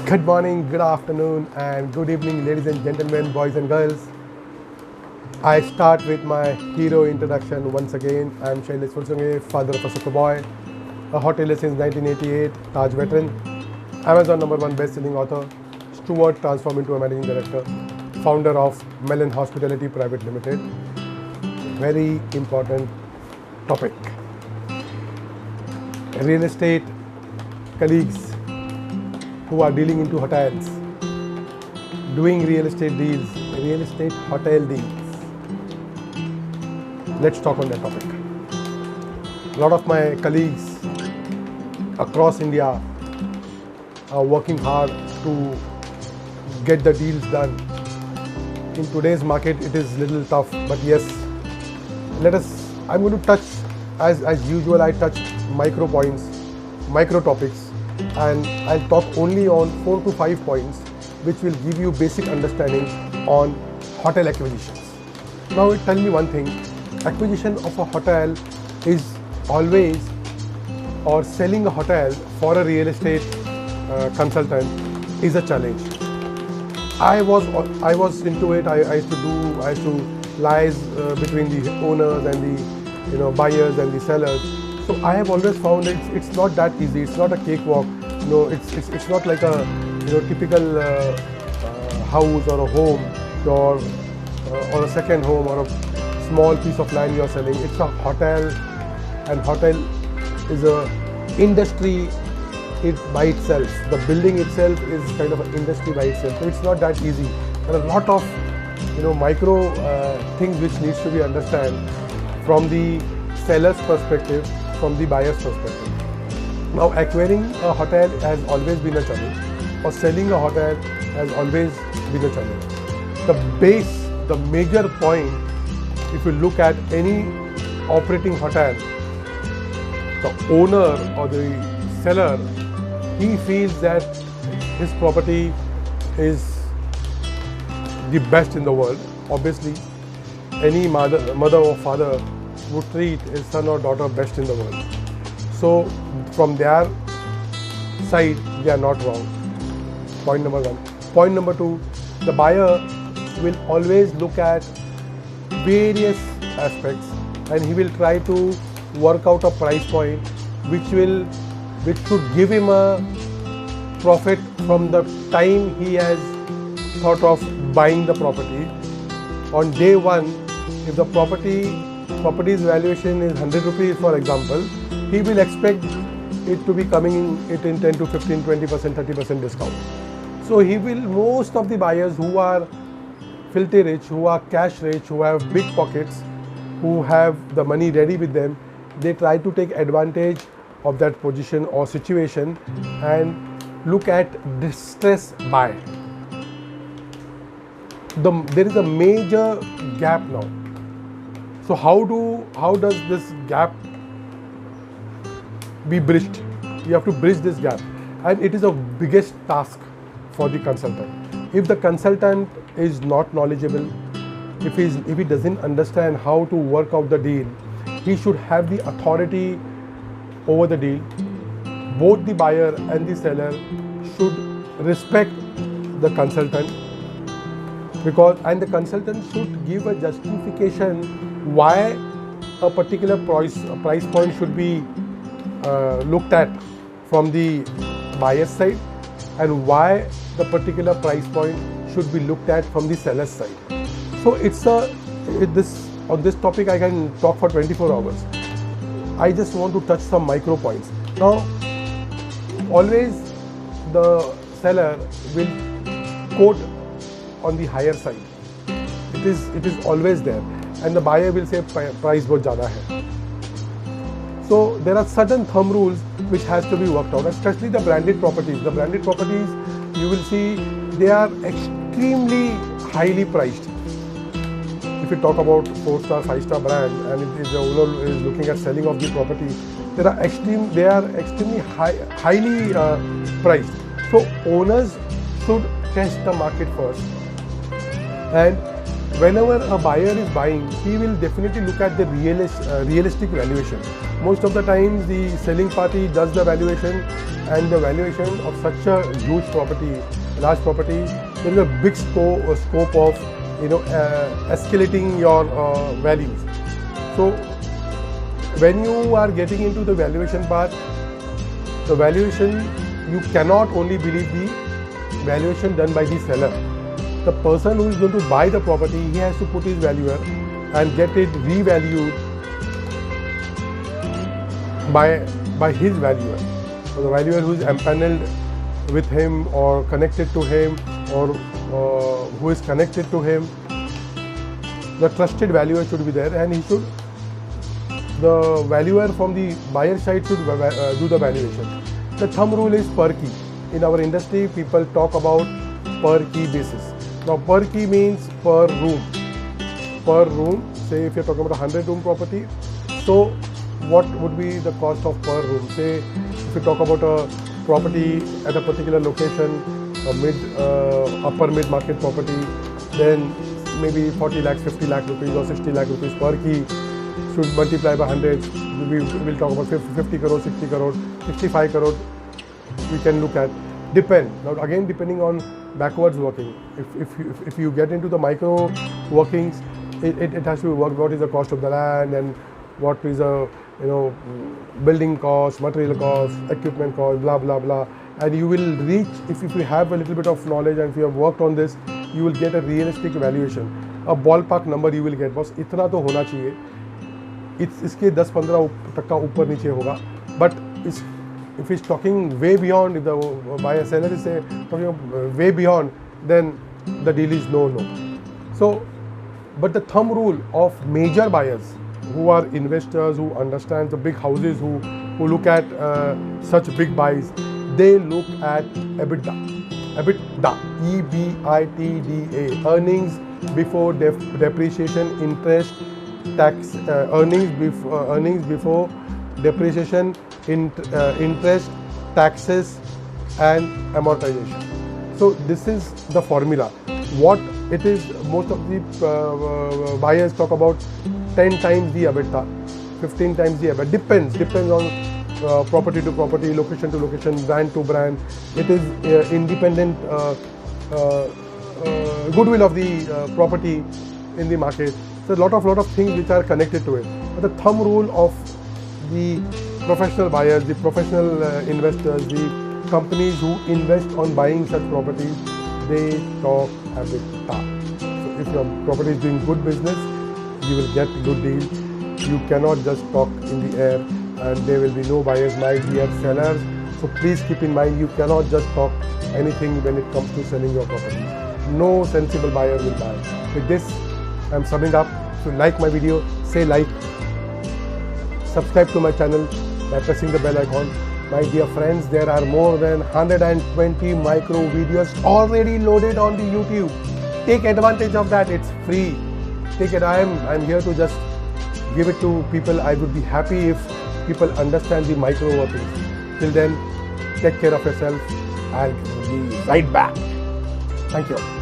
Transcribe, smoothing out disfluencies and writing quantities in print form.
Good morning, good afternoon, and good evening, ladies and gentlemen, boys and girls. I start with my hero introduction once again. I am Shailesh Fulsunge, father of a super boy, a hotelier since 1988, Taj veteran, Amazon #1 best-selling author, Stuart transformed into a managing director, founder of Mellon Hospitality Private Limited. Very important topic. Real estate colleagues who are dealing into hotels, doing real estate deals, real estate hotel deals. Let's talk on that topic. A lot of my colleagues across India are working hard to get the deals done. In today's market, it is a little tough, but yes, I'm going to touch, as usual, I touch micro points, micro topics, and I'll talk only on 4 to 5 points which will give you basic understanding on hotel acquisitions. Now tell me one thing, acquisition of a hotel is always, or selling a hotel for a real estate consultant is a challenge. I was into it. I used to liaise between the owners and the buyers and the sellers. So I have always found it's not that easy. It's not a cakewalk. It's not like a typical house or a home or a second home or a small piece of land you are selling. It's a hotel, and hotel is a industry by itself. The building itself is kind of an industry by itself. So it's not that easy. There are a lot of micro things which needs to be understood from the seller's perspective, from the buyer's perspective. Now, acquiring a hotel has always been a challenge, or selling a hotel has always been a challenge. The major point, if you look at any operating hotel, the owner or the seller, he feels that his property is the best in the world. Obviously, any mother or father would treat his son or daughter best in the world. So from their side, they are not wrong. Point number one. Point number two, the buyer will always look at various aspects, and he will try to work out a price point which should give him a profit from the time he has thought of buying the property. On day one, if the property's valuation is 100 rupees, for example, he will expect it to be coming in 10 to 15, 20%, 30% discount. So most of the buyers who are filthy rich, who are cash rich, who have big pockets, who have the money ready with them, they try to take advantage of that position or situation and look at distress buy. There is a major gap now. So how does this gap be bridged? You have to bridge this gap, and it is the biggest task for the consultant. If the consultant is not knowledgeable, if he doesn't understand how to work out the deal, he should have the authority over the deal. Both the buyer and the seller should respect the consultant, and the consultant should give a justification why a particular price point should be looked at from the buyer's side, and why the particular price point should be looked at from the seller's side. So on this topic I can talk for 24 hours. I just want to touch some micro points. Now, always the seller will quote on the higher side. It is always there, and the buyer will say price bahut zyada hai. So there are certain thumb rules which has to be worked out, especially the branded properties. The branded properties, you will see, they are extremely highly priced. If you talk about 4-star, 5-star brand, and the owner is looking at selling of the property, they are extremely highly priced. So owners should test the market first, and whenever a buyer is buying, he will definitely look at the realistic valuation. Most of the times the selling party does the valuation, and the valuation of such a huge property, large property, there is a big scope of escalating your values. So when you are getting into the valuation part, the valuation, you cannot only believe the valuation done by the seller. The person who is going to buy the property, he has to put his valuer and get it revalued by his valuer. So the valuer who is empaneled with him or connected to him, or who is connected to him, the trusted valuer should be there, and the valuer from the buyer side should do the valuation. The thumb rule is per key. In our industry, people talk about per key basis. Now, per key means per room. Per room, say if you're talking about a 100-room property, so what would be the cost of per room? Say if you talk about a property at a particular location, a upper mid-market property, then maybe 40 lakhs, 50 lakh rupees or 60 lakh rupees per key should multiply by 100. We will talk about 50 crore, 60 crore, 65 crore. We can look at. Depend. Now again, depending on backwards working. If you get into the micro workings, it has to be worked. What is the cost of the land, and what is the building cost, material cost, equipment cost, blah blah blah. And you will reach, if you have a little bit of knowledge and if you have worked on this, you will get a realistic valuation. A ballpark number you will get. बस इतना तो होना चाहिए. इसके 10-15% ऊपर नीचे होगा. But if it's talking way beyond, if the buyer seller is talking way beyond, then the deal is no. So, but the thumb rule of major buyers who are investors, who understand the big houses, who look at such big buys, they look at EBITDA, EBITDA, earnings before depreciation, interest, tax, earnings before depreciation, interest, taxes and amortization. So this is the formula. What it is, most of the buyers talk about 10 times the EBITDA, 15 times the EBITDA. Depends on property to property, location to location, brand to brand. It is independent goodwill of the property in the market. So a lot of things which are connected to it. But the thumb rule of the professional buyers, the professional investors, the companies who invest on buying such properties, they talk EBITDA. So if your property is doing good business, you will get good deal. You cannot just talk in the air, and there will be no buyers, my dear sellers. So please keep in mind, you cannot just talk anything when it comes to selling your property. No sensible buyer will buy. With this, I'm summing up. If you like my video, say like. Subscribe to my channel by pressing the bell icon. My dear friends, there are more than 120 micro videos already loaded on the YouTube. Take advantage of that. It's free. Take it. I'm here to just give it to people. I would be happy if people understand the micro workings. Till then, take care of yourself. I'll be right back. Thank you.